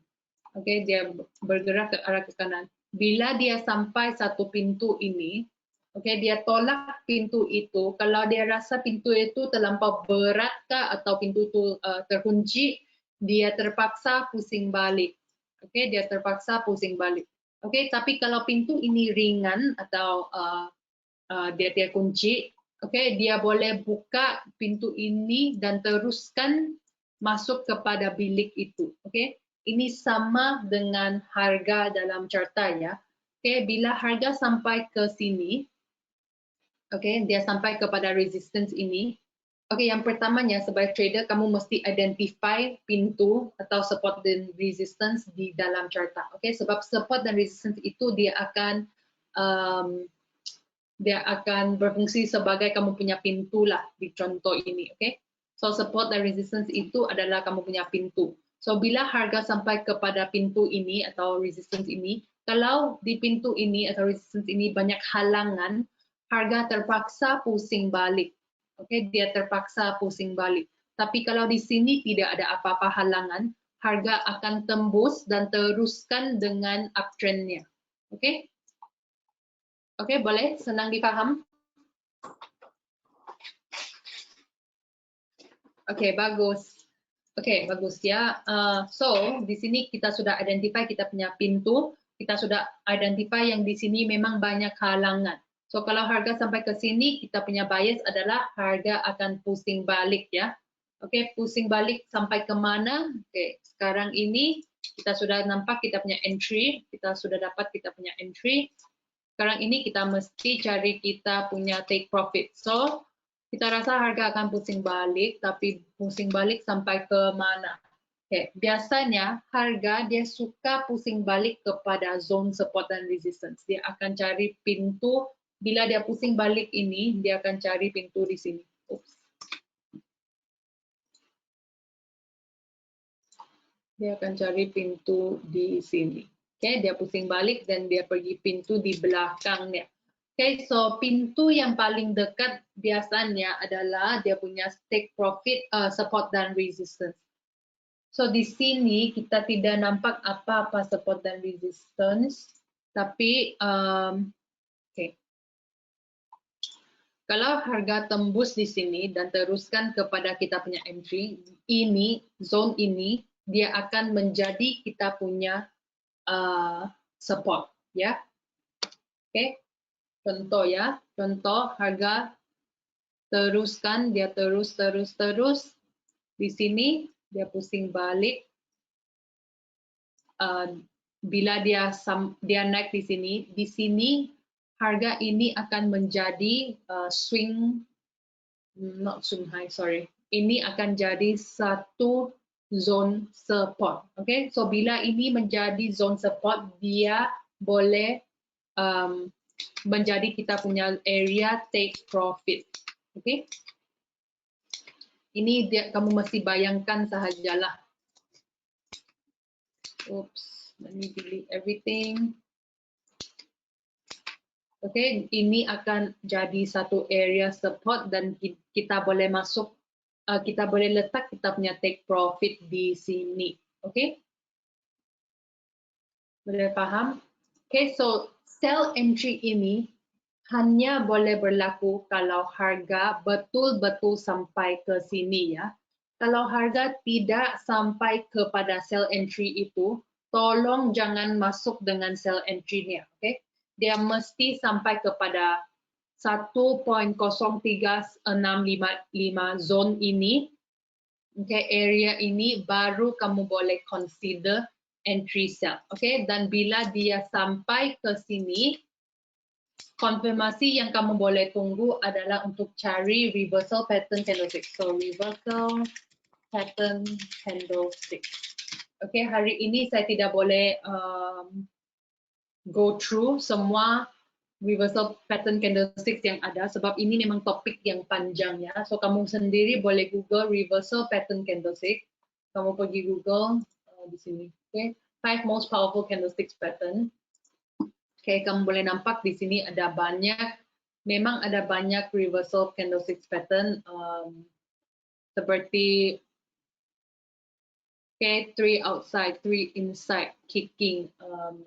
Oke, dia bergerak ke arah ke kanan. Bila dia sampai satu pintu ini, oke, dia tolak pintu itu. Kalau dia rasa pintu itu terlampau berat kah atau pintu itu terkunci, dia terpaksa pusing balik. Oke, dia terpaksa pusing balik. Oke, tapi kalau pintu ini ringan atau dia kunci, oke, dia boleh buka pintu ini dan teruskan masuk kepada bilik itu. Oke. Ini sama dengan harga dalam carta ya. Oke, bila harga sampai ke sini, oke, dia sampai kepada resistance ini. Oke, yang pertamanya sebagai trader kamu mesti identify pintu atau support dan resistance di dalam carta. Oke, sebab support dan resistance itu dia akan berfungsi sebagai kamu punya pintu lah di contoh ini. Oke. So support dan resistance itu adalah kamu punya pintu. So, bila harga sampai kepada pintu ini atau resistance ini, kalau di pintu ini atau resistance ini banyak halangan, harga terpaksa pusing balik. Oke, dia terpaksa pusing balik. Tapi kalau di sini tidak ada apa-apa halangan, harga akan tembus dan teruskan dengan uptrend-nya. Oke? Oke, boleh? Senang dipaham? Oke, bagus. Oke, bagus ya. So, di sini kita sudah identify kita punya pintu, kita sudah identify yang di sini memang banyak halangan. So, kalau harga sampai ke sini, kita punya bias adalah harga akan pusing balik ya. Oke, pusing balik sampai ke mana? Oke, sekarang ini kita sudah nampak kita punya entry, kita sudah dapat kita punya entry. Sekarang ini kita mesti cari kita punya take profit. So, kita rasa harga akan pusing balik, tapi pusing balik sampai ke mana? Okay. Biasanya harga dia suka pusing balik kepada zone support dan resistance. Dia akan cari pintu, bila dia pusing balik ini, dia akan cari pintu di sini. Oops. Dia akan cari pintu di sini. Okay, dia pusing balik dan dia pergi pintu di belakangnya. Okay, so pintu yang paling dekat biasanya adalah dia punya take profit, support dan resistance. So di sini kita tidak nampak apa-apa support dan resistance, tapi okay. Kalau harga tembus di sini dan teruskan kepada kita punya entry, ini zone ini dia akan menjadi kita punya support, ya. Okay. Contoh ya, contoh harga teruskan, dia terus. Di sini dia pusing balik. Bila dia naik di sini harga ini akan menjadi not swing high, sorry. Ini akan jadi satu zone support. Okay, so bila ini menjadi zone support, dia boleh menjadi kita punya area take profit. Okay? Ini kamu mesti bayangkan sahajalah. Oops, let me delete everything. Okay, ini akan jadi satu area support dan kita boleh masuk, kita boleh letak kita punya take profit di sini. Okay? Boleh paham? Okay, so sell entry ini hanya boleh berlaku kalau harga betul-betul sampai ke sini ya. Kalau harga tidak sampai kepada sell entry itu, tolong jangan masuk dengan sell entry-nya, okay? Dia mesti sampai kepada 1.0365 zone ini, okay, area ini baru kamu boleh consider entry sell, okay? Dan bila dia sampai ke sini, konfirmasi yang kamu boleh tunggu adalah untuk cari reversal pattern candlestick. So reversal pattern candlestick. Okay, hari ini saya tidak boleh go through semua reversal pattern candlesticks yang ada sebab ini memang topik yang panjang ya. So kamu sendiri boleh Google reversal pattern candlestick. Kamu pergi Google di sini. Okay, 5 most powerful candlesticks pattern. Okay, kamu boleh nampak di sini ada banyak, memang ada banyak reversal candlesticks pattern seperti okay, 3 outside, 3 inside, kicking,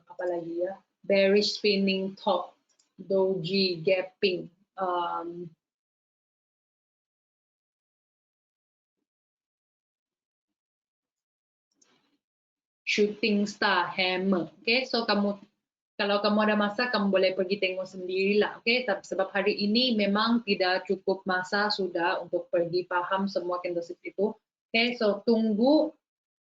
apa lagi ya, bearish spinning top, doji, gapping, shooting star, hammer. Okay, so kamu, kalau kamu ada masa, kamu boleh pergi tengok sendirilah. Okay, sebab hari ini memang tidak cukup masa sudah untuk pergi paham semua candlestick itu. Okay, so tunggu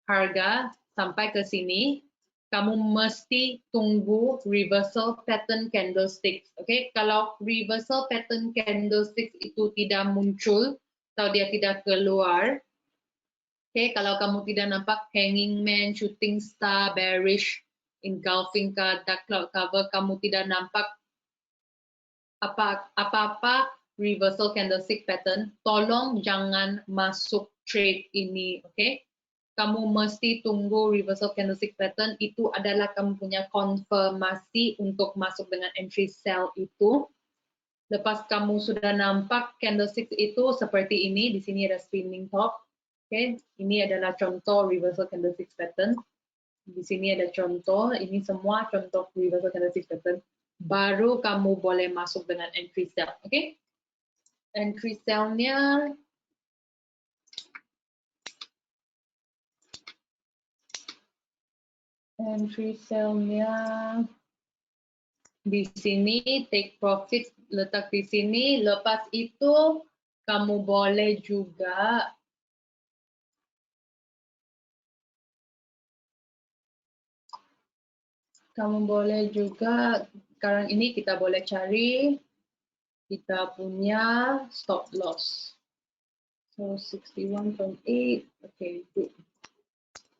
harga sampai ke sini, kamu mesti tunggu reversal pattern candlesticks. Okay, kalau reversal pattern candlesticks itu tidak muncul atau dia tidak keluar, okay, kalau kamu tidak nampak hanging man, shooting star, bearish, engulfing card, dark cloud cover, kamu tidak nampak apa-apa reversal candlestick pattern, tolong jangan masuk trade ini, okay? Kamu mesti tunggu reversal candlestick pattern, itu adalah kamu punya konfirmasi untuk masuk dengan entry sell itu. Lepas kamu sudah nampak candlestick itu seperti ini, di sini ada spinning top. Okay, ini adalah contoh reversal candlestick pattern. Di sini ada contoh, ini semua contoh reversal candlestick pattern. Baru kamu boleh masuk dengan entry sell. Okay, entry sell-nya di sini, take profit letak di sini. Lepas itu kamu boleh juga sekarang ini kita boleh cari kita punya stop loss. So 61.8, okay, good.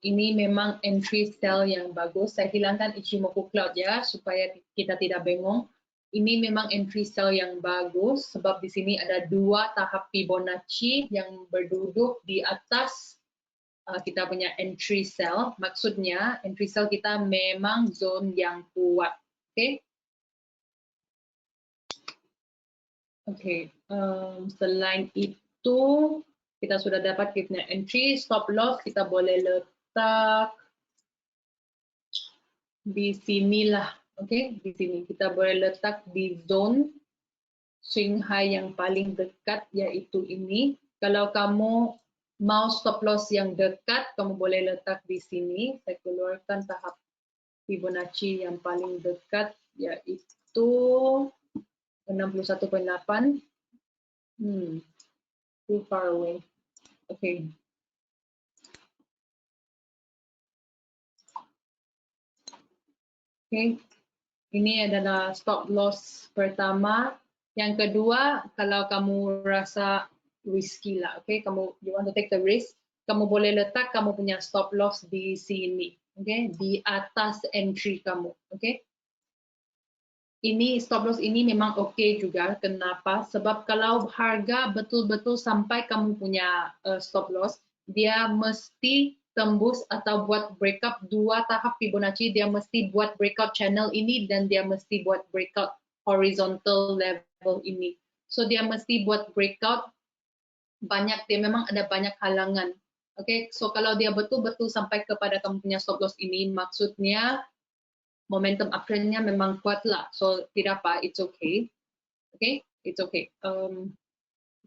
Ini memang entry sell yang bagus. Saya hilangkan Ichimoku Cloud ya, supaya kita tidak bengong. Ini memang entry sell yang bagus, sebab di sini ada dua tahap Fibonacci yang berduduk di atas kita punya entry sell. Maksudnya, entry sell kita memang zone yang kuat. Oke? Oke, selain itu, kita sudah dapat kita entry, stop loss, kita boleh letak di sinilah, oke, di sini kita boleh letak di zone swing high yang paling dekat, yaitu ini. Kalau kamu mau stop loss yang dekat, kamu boleh letak di sini. Saya keluarkan tahap Fibonacci yang paling dekat, yaitu 61.8. Too far away. Okay. Okay, ini adalah stop loss pertama. Yang kedua, kalau kamu rasa risky lah, okay, you want to take the risk, kamu boleh letak kamu punya stop loss di sini, okay, di atas entry kamu, okay. Ini stop loss ini memang okay juga. Kenapa? Sebab kalau harga betul-betul sampai kamu punya stop loss, dia mesti tembus atau buat breakup dua tahap Fibonacci, dia mesti buat breakout channel ini dan dia mesti buat breakout horizontal level ini. So dia mesti buat breakout dia memang ada banyak halangan. Okay, so kalau dia betul-betul sampai kepada kamu punya stop loss ini, maksudnya momentum uptrendnya memang kuat lah. So tidak apa, it's okay. Okay, it's okay.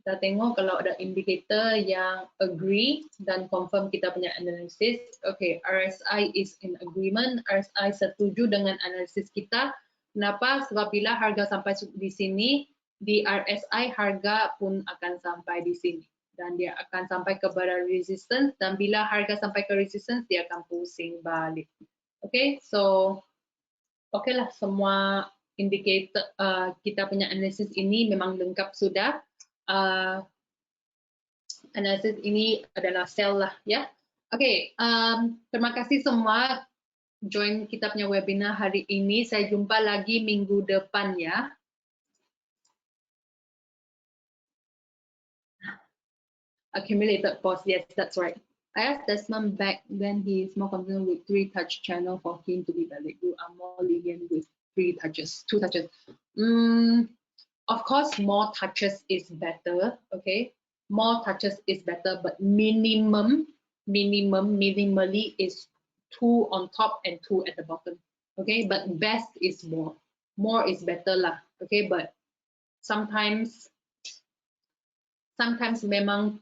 Kita tengok kalau ada indikator yang agree dan confirm kita punya analisis. Okay, RSI is in agreement. RSI setuju dengan analisis kita. Kenapa? Sebab bila harga sampai di sini, di RSI harga pun akan sampai di sini. Dan dia akan sampai kepada resistance. Dan bila harga sampai ke resistance, dia akan pusing balik. Okay, so okay lah, semua indikator kita punya analisis ini memang lengkap sudah. Analisis ini adalah sell lah ya. Okay, terima kasih semua join kita punya webinar hari ini. Saya jumpa lagi minggu depan ya. Accumulated pause, yes, that's right. I asked Desmond back then he is more concerned with 3-touch channel for him to be valid. You are more lenient with 2 touches. Of course, more touches is better, okay? More touches is better, but minimally is 2 on top and 2 at the bottom, okay? But best is more. More is better lah, okay? But sometimes memang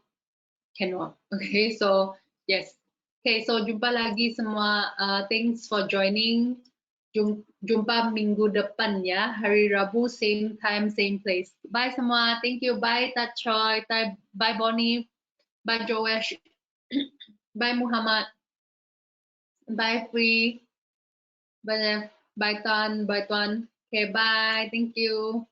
cannot, okay? So yes, okay. So jumpa lagi semua. Thanks for joining. Jumpa minggu depan ya, hari Rabu, same time, same place. Bye semua, thank you. Bye Tat Choi, bye Bonnie, bye Joesh, bye Muhammad, bye Free, bye Tan, bye Tuan. Okay, bye, thank you.